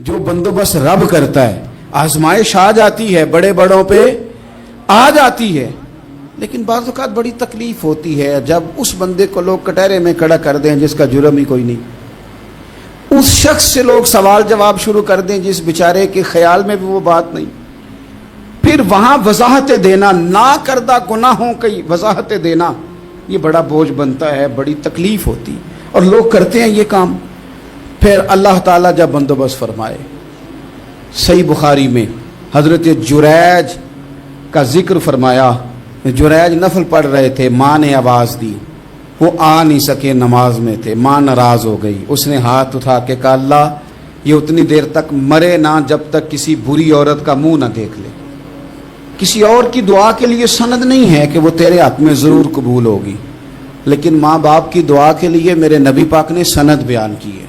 جو بندوبست رب کرتا ہے. آزمائش آ جاتی ہے, بڑے بڑوں پہ آ جاتی ہے, لیکن بعض اوقات بڑی تکلیف ہوتی ہے جب اس بندے کو لوگ کٹہرے میں کھڑا کر دیں جس کا جرم ہی کوئی نہیں, اس شخص سے لوگ سوال جواب شروع کر دیں جس بیچارے کے خیال میں بھی وہ بات نہیں, پھر وہاں وضاحت دینا, نہ کردہ گناہوں کی وضاحت دینا, یہ بڑا بوجھ بنتا ہے, بڑی تکلیف ہوتی, اور لوگ کرتے ہیں یہ کام. پھر اللہ تعالیٰ جب بندوبست فرمائے, صحیح بخاری میں حضرت جریج کا ذکر فرمایا. جریج نفل پڑھ رہے تھے, ماں نے آواز دی, وہ آ نہیں سکے, نماز میں تھے, ماں ناراض ہو گئی, اس نے ہاتھ اٹھا کے کہا اللہ یہ اتنی دیر تک مرے نہ جب تک کسی بری عورت کا منہ نہ دیکھ لے. کسی اور کی دعا کے لیے سند نہیں ہے کہ وہ تیرے حق میں ضرور قبول ہوگی, لیکن ماں باپ کی دعا کے لیے میرے نبی پاک نے سند بیان کی ہے.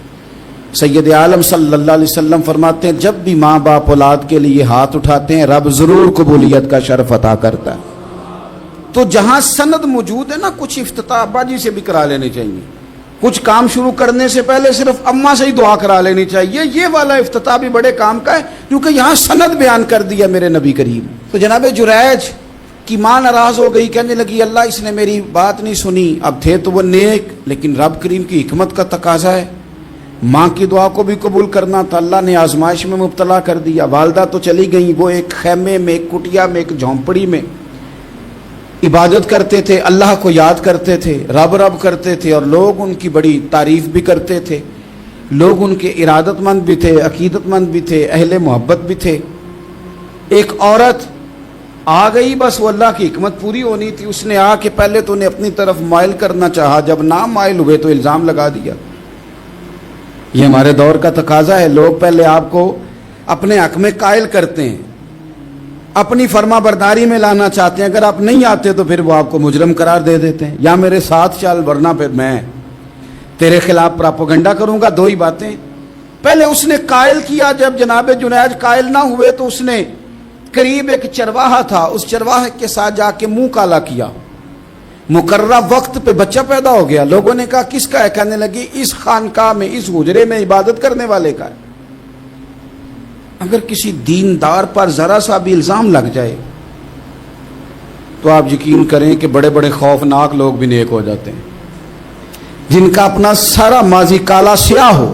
سید عالم صلی اللہ علیہ وسلم فرماتے ہیں جب بھی ماں باپ اولاد کے لیے ہاتھ اٹھاتے ہیں رب ضرور قبولیت کا شرف عطا کرتا ہے. تو جہاں سند موجود ہے نا, کچھ افتتاح ابا جی سے بھی کرا لینے چاہیے, کچھ کام شروع کرنے سے پہلے صرف اماں سے ہی دعا کرا لینی چاہیے. یہ والا افتتاح بھی بڑے کام کا ہے کیونکہ یہاں سند بیان کر دیا میرے نبی کریم. تو جناب جریج کی ماں ناراض ہو گئی, کہنے لگی اللہ اس نے میری بات نہیں سنی. اب تھے تو وہ نیک, لیکن رب کریم کی حکمت کا تقاضا ہے, ماں کی دعا کو بھی قبول کرنا تھا. اللہ نے آزمائش میں مبتلا کر دیا. والدہ تو چلی گئیں, وہ ایک خیمے میں, ایک کٹیا میں, ایک جھونپڑی میں عبادت کرتے تھے, اللہ کو یاد کرتے تھے, رب رب کرتے تھے, اور لوگ ان کی بڑی تعریف بھی کرتے تھے. لوگ ان کے ارادت مند بھی تھے, عقیدت مند بھی تھے, اہل محبت بھی تھے. ایک عورت آ گئی, بس وہ اللہ کی حکمت پوری ہونی تھی. اس نے آ کے پہلے تو انہیں اپنی طرف مائل کرنا چاہا, جب نہ مائل ہوئے تو الزام لگا دیا. یہ ہمارے دور کا تقاضا ہے, لوگ پہلے آپ کو اپنے حق میں قائل کرتے ہیں, اپنی فرما برداری میں لانا چاہتے ہیں. اگر آپ نہیں آتے تو پھر وہ آپ کو مجرم قرار دے دیتے ہیں, یا میرے ساتھ چل ورنہ پھر میں تیرے خلاف پراپوگنڈا کروں گا. دو ہی باتیں. پہلے اس نے قائل کیا, جب جناب جنید قائل نہ ہوئے تو اس نے قریب ایک چرواہا تھا, اس چرواہے کے ساتھ جا کے منہ کالا کیا. مقررہ وقت پہ بچہ پیدا ہو گیا. لوگوں نے کہا کس کا ہے؟ کہنے لگی اس خانقاہ میں, اس حجرے میں عبادت کرنے والے کا ہے. اگر کسی دیندار پر ذرا سا بھی الزام لگ جائے تو آپ یقین کریں کہ بڑے بڑے خوفناک لوگ بھی نیک ہو جاتے ہیں. جن کا اپنا سارا ماضی کالا سیاہ ہو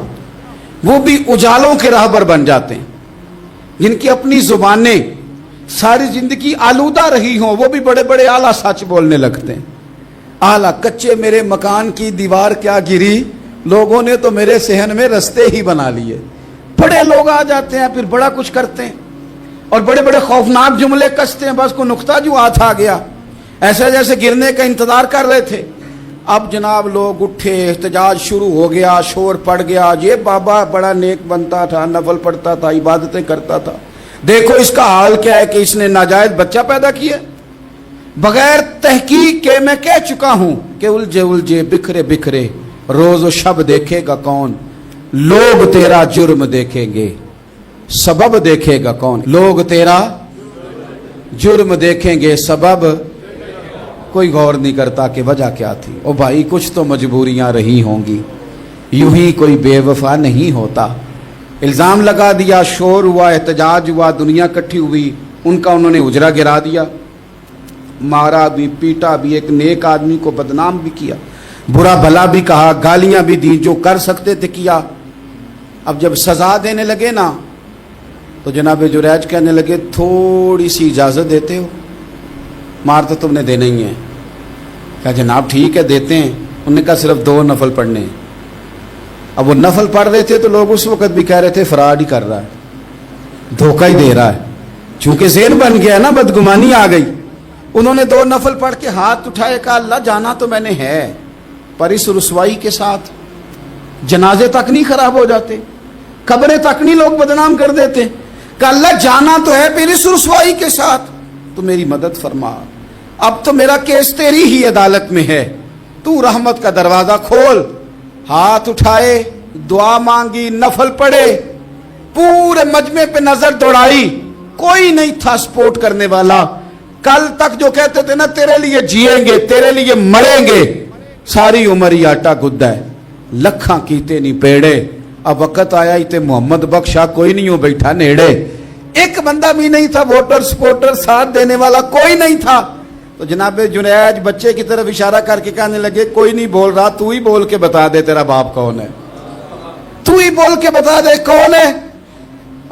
وہ بھی اجالوں کے راہبر بن جاتے ہیں. جن کی اپنی زبانیں ساری زندگی آلودہ رہی ہوں وہ بھی بڑے بڑے اعلیٰ سچ بولنے لگتے ہیں. اعلیٰ کچے میرے مکان کی دیوار کیا گری, لوگوں نے تو میرے صحن میں رستے ہی بنا لیے. بڑے لوگ آ جاتے ہیں, پھر بڑا کچھ کرتے ہیں اور بڑے بڑے خوفناک جملے کستے ہیں. بس کو نقطہ جو ہاتھ آ گیا, ایسے جیسے گرنے کا انتظار کر رہے تھے. اب جناب لوگ اٹھے, احتجاج شروع ہو گیا, شور پڑ گیا. یہ بابا بڑا نیک بنتا تھا, نفل پڑھتا تھا, عبادتیں کرتا تھا, دیکھو اس کا حال کیا ہے کہ اس نے ناجائز بچہ پیدا کیا. بغیر تحقیق کے میں کہہ چکا ہوں کہ الجھے الجھے بکھرے بکھرے روز و شب دیکھے گا کون, لوگ تیرا جرم دیکھیں گے, سبب دیکھے گا کون. لوگ تیرا جرم دیکھیں گے, سبب کوئی غور نہیں کرتا کہ وجہ کیا تھی. او بھائی کچھ تو مجبوریاں رہی ہوں گی, یوں ہی کوئی بے وفا نہیں ہوتا. الزام لگا دیا, شور ہوا, احتجاج ہوا, دنیا اکٹھی ہوئی, ان کا انہوں نے اجرا گرا دیا, مارا بھی, پیٹا بھی, ایک نیک آدمی کو بدنام بھی کیا, برا بھلا بھی کہا, گالیاں بھی دی, جو کر سکتے تھے کیا. اب جب سزا دینے لگے نا تو جناب جریج کہنے لگے تھوڑی سی اجازت دیتے ہو, مار تو تم نے دینا ہی ہے. کہا جناب ٹھیک ہے دیتے ہیں. انہوں نے کہا صرف 2 نفل پڑھنے ہیں. اب وہ نفل پڑھ رہے تھے تو لوگ اس وقت بھی کہہ رہے تھے فراڈ ہی کر رہا ہے, دھوکہ ہی دے رہا ہے. چونکہ ذہن بن گیا نا, بدگمانی آ گئی. انہوں نے 2 نفل پڑھ کے ہاتھ اٹھائے, کہا اللہ جانا تو میں نے ہے, پر اس رسوائی کے ساتھ جنازے تک نہیں خراب ہو جاتے, قبریں تک نہیں لوگ بدنام کر دیتے. کہ اللہ جانا تو ہے, پھر اس رسوائی کے ساتھ تو میری مدد فرما. اب تو میرا کیس تیری ہی عدالت میں ہے, تو رحمت کا دروازہ کھول. ہاتھ اٹھائے, دعا مانگی, نفل پڑھے, پورے مجمع پہ نظر دوڑائی, کوئی نہیں تھا سپورٹ کرنے والا. کل تک جو کہتے تھے نا تیرے لیے جیئیں گے, تیرے لیے مریں گے, ساری عمر ہی آٹا گدا ہے, لکھاں کیتے نہیں پیڑے, اب وقت آیا ہی تے محمد بخشا کوئی نہیں ہو بیٹھا نیڑے, ایک بندہ بھی نہیں تھا, ووٹر سپورٹر ساتھ دینے والا کوئی نہیں تھا. تو جناب جنید بچے کی طرف اشارہ کر کے کہنے لگے کوئی نہیں بول رہا, تو ہی بول کے بتا دے تیرا باپ کون ہے, تو ہی بول کے بتا دے کون ہے.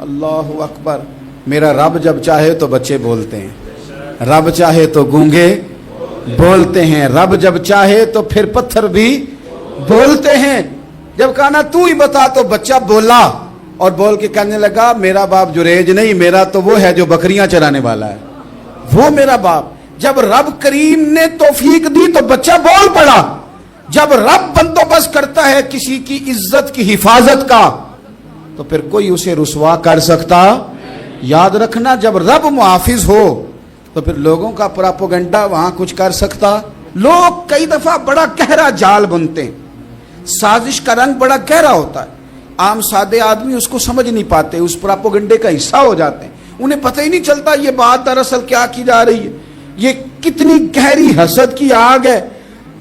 اللہ اکبر. میرا رب جب چاہے تو بچے بولتے ہیں, رب چاہے تو گونگے بولتے ہیں, رب جب چاہے تو پھر پتھر بھی بولتے ہیں. جب کہا نا تو ہی بتا تو بچہ بولا اور بول کے کہنے لگا میرا باپ جریج نہیں, میرا تو وہ ہے جو بکریاں چرانے والا ہے, وہ میرا باپ. جب رب کریم نے توفیق دی تو بچہ بول پڑا. جب رب بندوبست کرتا ہے کسی کی عزت کی حفاظت کا تو پھر کوئی اسے رسوا کر سکتا. یاد رکھنا جب رب محافظ ہو تو پھر لوگوں کا پراپوگنڈا وہاں کچھ کر سکتا. لوگ کئی دفعہ بڑا گہرا جال بنتے ہیں, سازش کا رنگ بڑا گہرا ہوتا ہے, عام سادے آدمی اس کو سمجھ نہیں پاتے, اس پراپوگنڈے کا حصہ ہو جاتے ہیں, انہیں پتہ ہی نہیں چلتا یہ بات دراصل کیا کی جا رہی ہے. یہ کتنی گہری حسد کی آگ ہے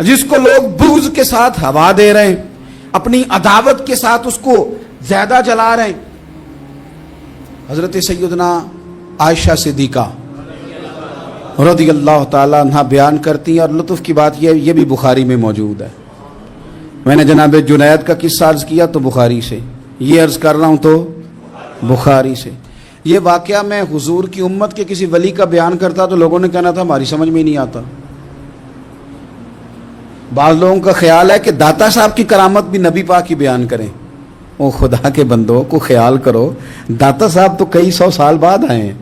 جس کو لوگ بغض کے ساتھ ہوا دے رہے ہیں, اپنی عداوت کے ساتھ اس کو زیادہ جلا رہے ہیں. حضرت سیدنا عائشہ صدیقہ رضی اللہ تعالیٰ عنہ بیان کرتی ہیں, اور لطف کی بات یہ بھی بخاری میں موجود ہے. میں نے جناب جنید کا قصہ عرض کیا تو بخاری سے, یہ عرض کر رہا ہوں تو بخاری سے. یہ واقعہ میں حضور کی امت کے کسی ولی کا بیان کرتا تو لوگوں نے کہنا تھا ہماری سمجھ میں ہی نہیں آتا. بعض لوگوں کا خیال ہے کہ داتا صاحب کی کرامت بھی نبی پاک کی بیان کریں. او خدا کے بندوں کو خیال کرو, داتا صاحب تو کئی سو سال بعد آئے ہیں,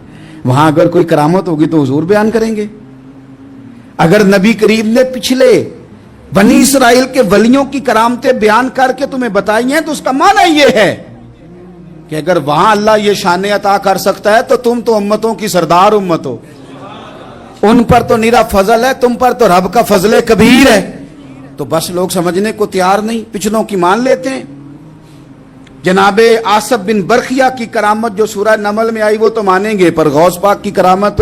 وہاں اگر کوئی کرامت ہوگی تو حضور بیان کریں گے. اگر نبی کریم نے پچھلے بنی اسرائیل کے ولیوں کی کرامتیں بیان کر کے تمہیں بتائی ہیں تو اس کا معنی یہ ہے کہ اگر وہاں اللہ یہ شان عطا کر سکتا ہے تو تم تو امتوں کی سردار امت ہو, ان پر تو نیرا فضل ہے, تم پر تو رب کا فضل کبیر ہے. تو بس لوگ سمجھنے کو تیار نہیں, پچھلوں کی مان لیتے ہیں. جناب آصف بن برخیہ کی کرامت جو سورہ نمل میں آئی وہ تو مانیں گے, پر غوث پاک کی کرامت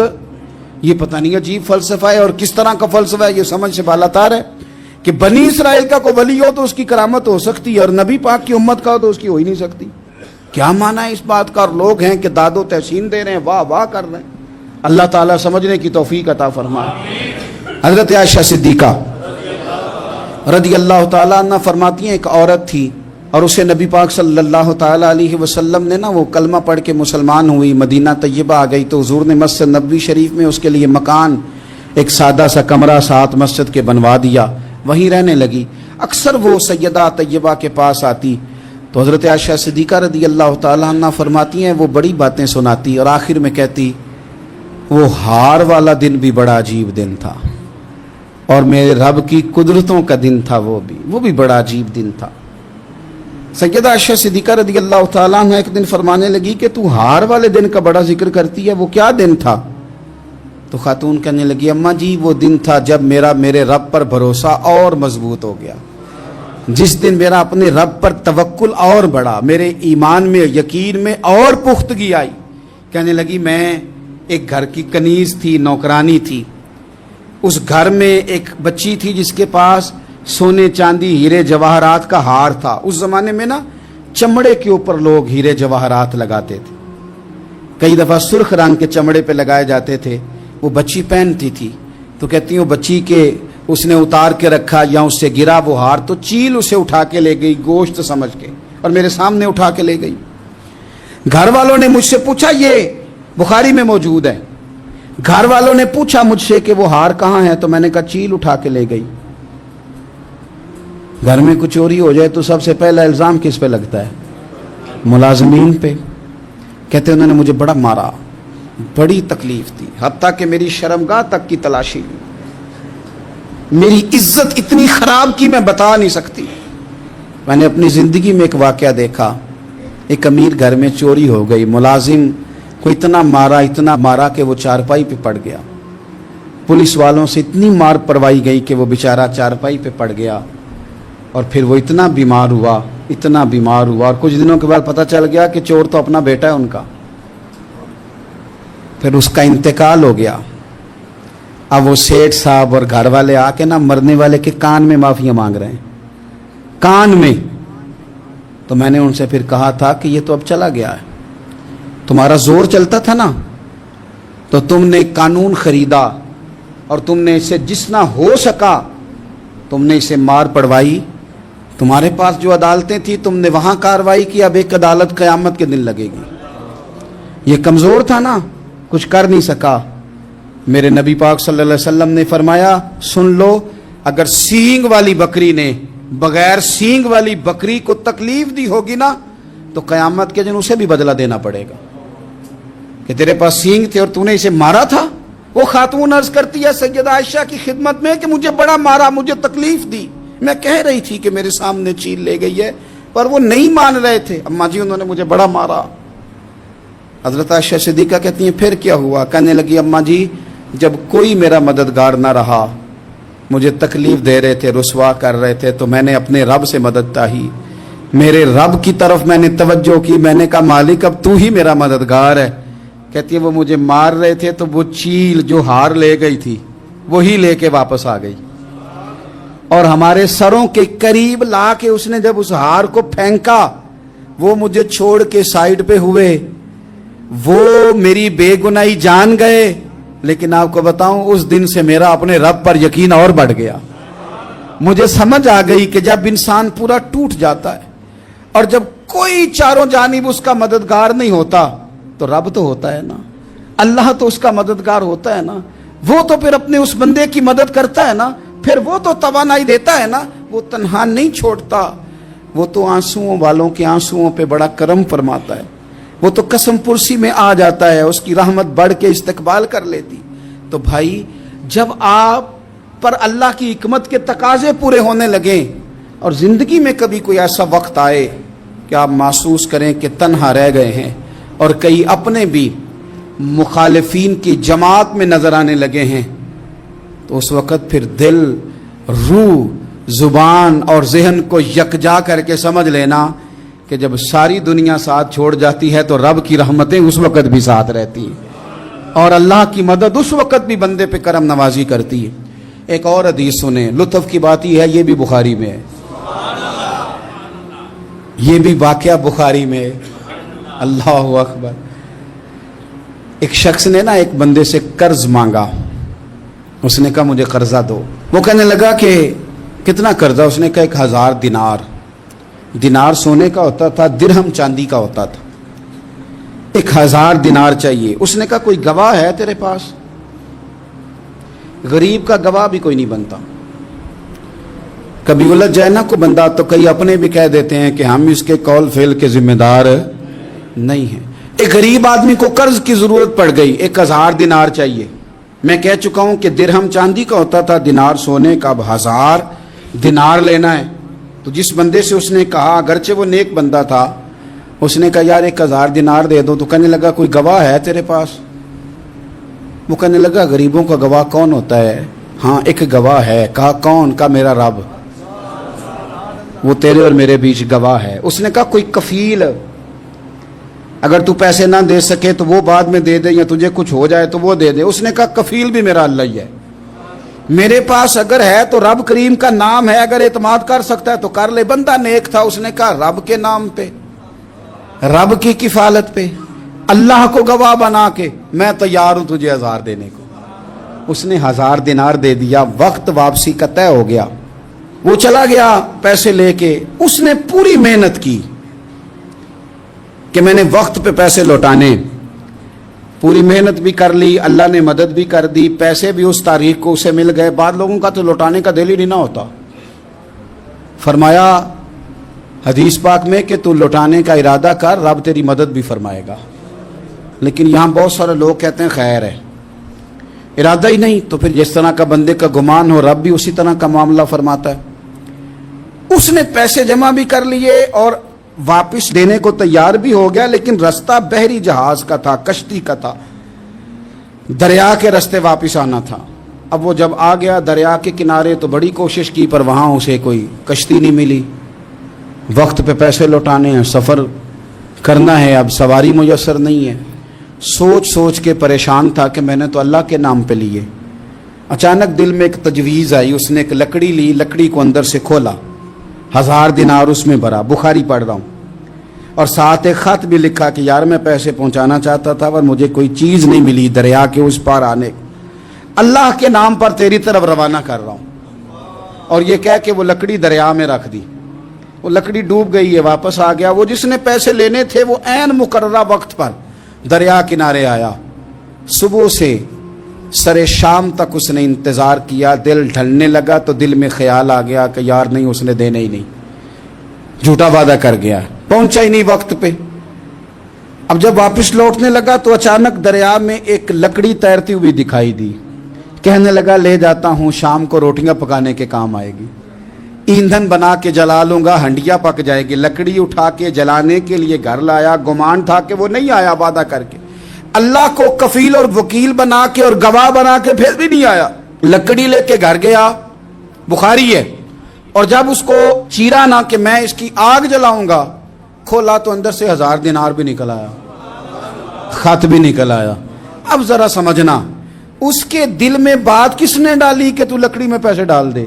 یہ پتہ نہیں عجیب فلسفہ ہے, اور کس طرح کا فلسفہ ہے یہ سمجھ سے بالاتار ہے کہ بنی اسرائیل کا کوئی ولی ہو تو اس کی کرامت ہو سکتی ہے اور نبی پاک کی امت کا ہو تو اس کی ہو ہی نہیں سکتی. کیا معنی ہے اس بات کا؟ اور لوگ ہیں کہ داد و تحسین دے رہے ہیں, واہ واہ کر رہے ہیں. اللہ تعالیٰ سمجھنے کی توفیق عطا فرمائے. حضرت عائشہ صدیقہ رضی اللہ تعالیٰ عنہ فرماتی ہیں ایک عورت تھی اور اسے نبی پاک صلی اللہ تعالیٰ علیہ وسلم نے وہ کلمہ پڑھ کے مسلمان ہوئی, مدینہ طیبہ آ گئی, تو حضور نے مسجد نبوی شریف میں اس کے لیے مکان, ایک سادہ سا کمرہ ساتھ مسجد کے بنوا دیا, وہیں رہنے لگی. اکثر وہ سیدہ طیبہ کے پاس آتی تو حضرت عائشہ صدیقہ رضی اللہ تعالیٰ عنہ فرماتی ہیں وہ بڑی باتیں سناتی اور آخر میں کہتی وہ ہار والا دن بھی بڑا عجیب دن تھا اور میرے رب کی قدرتوں کا دن تھا, وہ بھی بڑا عجیب دن تھا. سیدہ عائشہ صدیقہ رضی اللہ تعالیٰ عنہ ایک دن فرمانے لگی کہ تو ہار والے دن کا بڑا ذکر کرتی ہے, وہ کیا دن تھا؟ تو خاتون کہنے لگی اماں جی وہ دن تھا جب میرے رب پر بھروسہ اور مضبوط ہو گیا, جس دن میرا اپنے رب پر توکل اور بڑھا, میرے ایمان میں یقین میں اور پختگی آئی. کہنے لگی میں ایک گھر کی کنیز تھی, نوکرانی تھی, اس گھر میں ایک بچی تھی جس کے پاس سونے چاندی ہیرے جواہرات کا ہار تھا. اس زمانے میں نا چمڑے کے اوپر لوگ ہیرے جواہرات لگاتے تھے, کئی دفعہ سرخ رنگ کے چمڑے پہ لگائے جاتے تھے. وہ بچی پہنتی تھی تو کہتی ہوں بچی کے اس نے اتار کے رکھا یا اس سے گرا وہ ہار تو چیل اسے اٹھا کے لے گئی گوشت سمجھ کے اور میرے سامنے اٹھا کے لے گئی. گھر والوں نے مجھ سے پوچھا, یہ بخاری میں موجود ہے, گھر والوں نے پوچھا مجھ سے کہ وہ ہار کہاں ہے, تو میں نے کہا چیل اٹھا کے لے گئی. گھر میں کچھ چوری ہو جائے تو سب سے پہلا الزام کس پہ لگتا ہے؟ ملازمین پہ. کہتے انہوں نے مجھے بڑا مارا, بڑی تکلیف تھی, حتیٰ کہ میری شرمگاہ تک کی تلاشی, میری عزت اتنی خراب کی میں بتا نہیں سکتی. میں نے اپنی زندگی میں ایک واقعہ دیکھا, ایک امیر گھر میں چوری ہو گئی, ملازم کو اتنا مارا کہ وہ چارپائی پہ پڑ گیا. پولیس والوں سے اتنی مار پروائی گئی کہ وہ بیچارہ چارپائی پہ پڑ گیا, اور پھر وہ اتنا بیمار ہوا اور کچھ دنوں کے بعد پتہ چل گیا کہ چور تو اپنا بیٹا ہے ان کا. پھر اس کا انتقال ہو گیا. اب وہ سیٹھ صاحب اور گھر والے آ کے نا مرنے والے کے کان میں معافیاں مانگ رہے ہیں, کان میں. تو میں نے ان سے پھر کہا تھا کہ یہ تو اب چلا گیا ہے، تمہارا زور چلتا تھا نا، تو تم نے قانون خریدا اور تم نے اسے جتنا ہو سکا تم نے اسے مار پڑوائی، تمہارے پاس جو عدالتیں تھیں تم نے وہاں کارروائی کی، اب ایک عدالت قیامت کے دن لگے گی۔ یہ کمزور تھا نا، کچھ کر نہیں سکا۔ میرے نبی پاک صلی اللہ علیہ وسلم نے فرمایا سن لو، اگر سینگ والی بکری نے بغیر سینگ والی بکری کو تکلیف دی ہوگی نا تو قیامت کے دن اسے بھی بدلہ دینا پڑے گا کہ تیرے پاس سینگ تھے اور تو نے اسے مارا تھا۔ وہ خاتون عرض کرتی ہے سیدہ عائشہ کی خدمت میں کہ مجھے بڑا مارا، مجھے تکلیف دی، میں کہہ رہی تھی کہ میرے سامنے چیل لے گئی ہے پر وہ نہیں مان رہے تھے، اماں جی انہوں نے مجھے بڑا مارا۔ حضرت عائشہ صدیقہ کہتی ہیں پھر کیا ہوا؟ کہنے لگی اماں جی جب کوئی میرا مددگار نہ رہا، مجھے تکلیف دے رہے تھے، رسوا کر رہے تھے، تو میں نے اپنے رب سے مدد چاہی، میرے رب کی طرف میں نے توجہ کی، میں نے کہا مالک اب تو ہی میرا مددگار ہے۔ کہتی ہے وہ مجھے مار رہے تھے تو وہ چیل جو ہار لے گئی تھی وہی لے کے واپس آ گئی، اور ہمارے سروں کے قریب لا کے اس نے جب اس ہار کو پھینکا وہ مجھے چھوڑ کے سائیڈ پہ ہوئے، وہ میری بے گناہی جان گئے، لیکن آپ کو بتاؤں اس دن سے میرا اپنے رب پر یقین اور بڑھ گیا۔ مجھے سمجھ آ گئی کہ جب انسان پورا ٹوٹ جاتا ہے اور جب کوئی چاروں جانب اس کا مددگار نہیں ہوتا تو رب تو ہوتا ہے نا، اللہ تو اس کا مددگار ہوتا ہے نا، وہ تو پھر اپنے اس بندے کی مدد کرتا ہے نا، پھر وہ تو توانائی دیتا ہے نا، وہ تنہا نہیں چھوڑتا، وہ تو آنسوؤں والوں کے آنسوؤں پہ بڑا کرم فرماتا ہے، وہ تو قسم پرسی میں آ جاتا ہے، اس کی رحمت بڑھ کے استقبال کر لیتی۔ تو بھائی جب آپ پر اللہ کی حکمت کے تقاضے پورے ہونے لگیں اور زندگی میں کبھی کوئی ایسا وقت آئے کہ آپ محسوس کریں کہ تنہا رہ گئے ہیں اور کئی اپنے بھی مخالفین کی جماعت میں نظر آنے لگے ہیں، تو اس وقت پھر دل، روح، زبان اور ذہن کو یکجا کر کے سمجھ لینا کہ جب ساری دنیا ساتھ چھوڑ جاتی ہے تو رب کی رحمتیں اس وقت بھی ساتھ رہتی ہیں اور اللہ کی مدد اس وقت بھی بندے پہ کرم نوازی کرتی ہے۔ ایک اور حدیث سنیں، لطف کی بات یہ ہے یہ بھی بخاری میں ہے، یہ بھی واقعہ بخاری میں ہے۔ اللہ اکبر۔ ایک شخص نے نا ایک بندے سے قرض مانگا، اس نے کہا مجھے قرضہ دو، وہ کہنے لگا کہ کتنا قرضہ؟ اس نے کہا 1000 دینار۔ دینار سونے کا ہوتا تھا، درہم چاندی کا ہوتا تھا، 1000 دینار چاہیے۔ اس نے کہا کوئی گواہ ہے تیرے پاس؟ غریب کا گواہ بھی کوئی نہیں بنتا، کبھی الجھ جائے نا کو بندہ تو کئی اپنے بھی کہہ دیتے ہیں کہ ہم اس کے قول فعل کے ذمہ دار نہیں ہیں۔ ایک غریب آدمی کو قرض کی ضرورت پڑ گئی، 1000 دینار چاہیے۔ میں کہہ چکا ہوں کہ درہم چاندی کا ہوتا تھا، دینار سونے کا، اب 1000 دینار لینا ہے۔ تو جس بندے سے اس نے کہا، اگرچہ وہ نیک بندہ تھا، اس نے کہا یار 1000 دینار دے دو، تو کہنے لگا کوئی گواہ ہے تیرے پاس؟ وہ کہنے لگا غریبوں کا گواہ کون ہوتا ہے؟ ہاں ایک گواہ ہے۔ کہا کون؟ کہا میرا رب، وہ تیرے اور میرے بیچ گواہ ہے۔ اس نے کہا کوئی کفیل، اگر تو پیسے نہ دے سکے تو وہ بعد میں دے دے، یا تجھے کچھ ہو جائے تو وہ دے دے۔ اس نے کہا کفیل بھی میرا اللہ ہی ہے، میرے پاس اگر ہے تو رب کریم کا نام ہے، اگر اعتماد کر سکتا ہے تو کر لے۔ بندہ نیک تھا، اس نے کہا رب کے نام پہ، رب کی کفالت پہ، اللہ کو گواہ بنا کے میں تیار ہوں تجھے 1000 دینے کو۔ اس نے 1000 دینار دے دیا، وقت واپسی کا طے ہو گیا، وہ چلا گیا پیسے لے کے۔ اس نے پوری محنت کی کہ میں نے وقت پہ پیسے لوٹانے، پوری محنت بھی کر لی، اللہ نے مدد بھی کر دی، پیسے بھی اس تاریخ کو اسے مل گئے۔ بعض لوگوں کا تو لوٹانے کا دل ہی نہیں ہوتا۔ فرمایا حدیث پاک میں کہ تو لوٹانے کا ارادہ کر، رب تیری مدد بھی فرمائے گا۔ لیکن یہاں بہت سارے لوگ کہتے ہیں خیر ہے، ارادہ ہی نہیں، تو پھر جس طرح کا بندے کا گمان ہو رب بھی اسی طرح کا معاملہ فرماتا ہے۔ اس نے پیسے جمع بھی کر لیے اور واپس دینے کو تیار بھی ہو گیا، لیکن رستہ بحری جہاز کا تھا، کشتی کا تھا، دریا کے رستے واپس آنا تھا۔ اب وہ جب آ گیا دریا کے کنارے تو بڑی کوشش کی پر وہاں اسے کوئی کشتی نہیں ملی۔ وقت پہ پیسے لوٹانے ہیں، سفر کرنا ہے، اب سواری میسر نہیں ہے۔ سوچ سوچ کے پریشان تھا کہ میں نے تو اللہ کے نام پہ لیے۔ اچانک دل میں ایک تجویز آئی، اس نے ایک لکڑی لی، لکڑی کو اندر سے کھولا، 1000 دینار اس میں بھرا، بخاری پڑھ رہا ہوں، اور ساتھ ایک خط بھی لکھا کہ یار میں پیسے پہنچانا چاہتا تھا پر مجھے کوئی چیز نہیں ملی دریا کے اس پار آنے کو، اللہ کے نام پر تیری طرف روانہ کر رہا ہوں۔ اور یہ کہہ کہ وہ لکڑی دریا میں رکھ دی، وہ لکڑی ڈوب گئی ہے، واپس آ گیا۔ وہ جس نے پیسے لینے تھے وہ عین مقررہ وقت پر دریا کنارے آیا، صبح سے سر شام تک اس نے انتظار کیا۔ دل ڈھلنے لگا تو دل میں خیال آ گیا کہ یار نہیں، اس نے دینے ہی نہیں، جھوٹا وعدہ کر گیا، پہنچا ہی نہیں وقت پہ۔ اب جب واپس لوٹنے لگا تو اچانک دریا میں ایک لکڑی تیرتی ہوئی دکھائی دی، کہنے لگا لے جاتا ہوں، شام کو روٹیاں پکانے کے کام آئے گی، ایندھن بنا کے جلا لوں گا، ہنڈیا پک جائے گی۔ لکڑی اٹھا کے جلانے کے لیے گھر لایا، گمان تھا کہ وہ نہیں آیا وعدہ کر کے، اللہ کو کفیل اور وکیل بنا کے اور گواہ بنا کے پھر بھی نہیں آیا۔ لکڑی لے کے گھر گیا، بخاری ہے، اور جب اس کو چیرا نہ کہ میں اس کی آگ جلاؤں گا، کھولا تو اندر سے 1000 دینار بھی نکل آیا، خط بھی نکل آیا۔ اب ذرا سمجھنا، اس کے دل میں بات کس نے ڈالی کہ تو لکڑی میں پیسے ڈال دے؟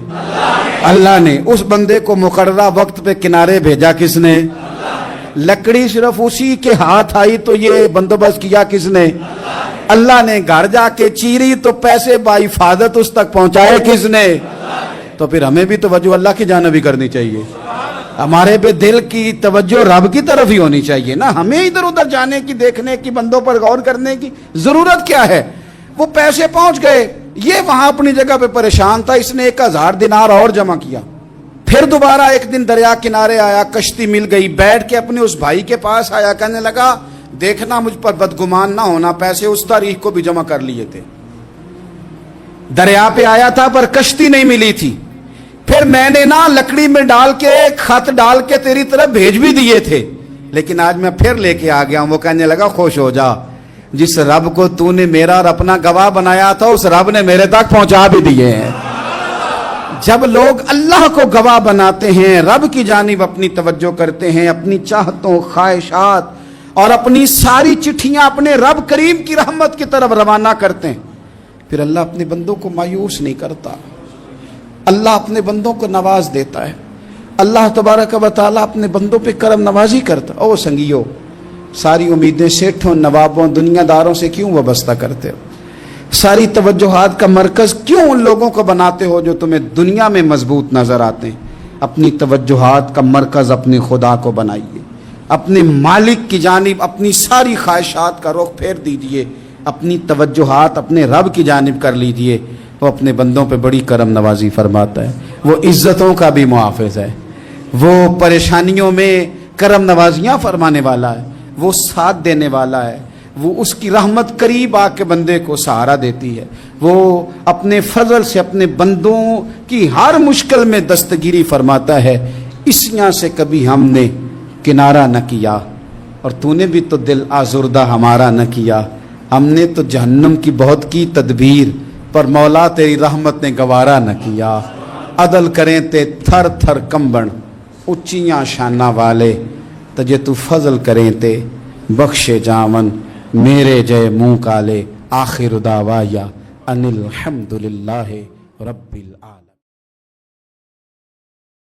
اللہ نے۔ اس بندے کو مقررہ وقت پہ کنارے بھیجا کس نے؟ لکڑی صرف اسی کے ہاتھ آئی تو یہ بندوبست کیا کس نے؟ اللہ نے۔ گھر جا کے چیری تو پیسے بحفاظت اس تک پہنچائے کس نے؟ تو پھر ہمیں بھی توجہ اللہ کی جانب ہی کرنی چاہیے، ہمارے پہ دل کی توجہ رب کی طرف ہی ہونی چاہیے نا، ہمیں ادھر ادھر جانے کی، دیکھنے کی، بندوں پر غور کرنے کی ضرورت کیا ہے؟ وہ پیسے پہنچ گئے، یہ وہاں اپنی جگہ پہ پریشان تھا، اس نے 1000 دینار اور جمع کیا۔ پھر دوبارہ ایک دن دریا کنارے آیا، کشتی مل گئی، بیٹھ کے اپنے اس بھائی کے پاس آیا، کہنے لگا دیکھنا مجھ پر بدگمان نہ ہونا، پیسے اس تاریخ کو بھی جمع کر لیے تھے، دریا پہ آیا تھا پر کشتی نہیں ملی تھی، پھر میں نے نا لکڑی میں ڈال کے خط ڈال کے تیری طرف بھیج بھی دیے تھے، لیکن آج میں پھر لے کے آ گیا ہوں۔ وہ کہنے لگا خوش ہو جا، جس رب کو تو نے میرا اور اپنا گواہ بنایا تھا اس رب نے میرے تک پہنچا بھی دیے ہیں۔ جب لوگ اللہ کو گواہ بناتے ہیں، رب کی جانب اپنی توجہ کرتے ہیں، اپنی چاہتوں، خواہشات اور اپنی ساری چٹھیاں اپنے رب کریم کی رحمت کی طرف روانہ کرتے ہیں، پھر اللہ اپنے بندوں کو مایوس نہیں کرتا، اللہ اپنے بندوں کو نواز دیتا ہے، اللہ تبارک و تعالیٰ اپنے بندوں پہ کرم نوازی کرتا۔ او سنگیو، ساری امیدیں سیٹھوں، نوابوں، دنیا داروں سے کیوں وابستہ کرتے ہو؟ ساری توجہات کا مرکز کیوں ان لوگوں کو بناتے ہو جو تمہیں دنیا میں مضبوط نظر آتے ہیں؟ اپنی توجہات کا مرکز اپنے خدا کو بنائیے، اپنے مالک کی جانب اپنی ساری خواہشات کا رخ پھیر دیجئے، اپنی توجہات اپنے رب کی جانب کر لیجئے، وہ اپنے بندوں پہ بڑی کرم نوازی فرماتا ہے، وہ عزتوں کا بھی محافظ ہے، وہ پریشانیوں میں کرم نوازیاں فرمانے والا ہے، وہ ساتھ دینے والا ہے، وہ اس کی رحمت قریب آ کے بندے کو سہارا دیتی ہے، وہ اپنے فضل سے اپنے بندوں کی ہر مشکل میں دستگیری فرماتا ہے۔ اسیاں سے کبھی ہم نے کنارہ نہ کیا، اور تو نے بھی تو دل آزردہ ہمارا نہ کیا، ہم نے تو جہنم کی بہت کی تدبیر، پر مولا تیری رحمت نے گوارا نہ کیا۔ عدل کریں تے تھر تھر کمبن، اچیاں شانہ والے، تجھے تو فضل کریں تے بخشے جاون، میرے جے منہ کالے۔ آخر دعوایا ان الحمدللہ رب العالمین۔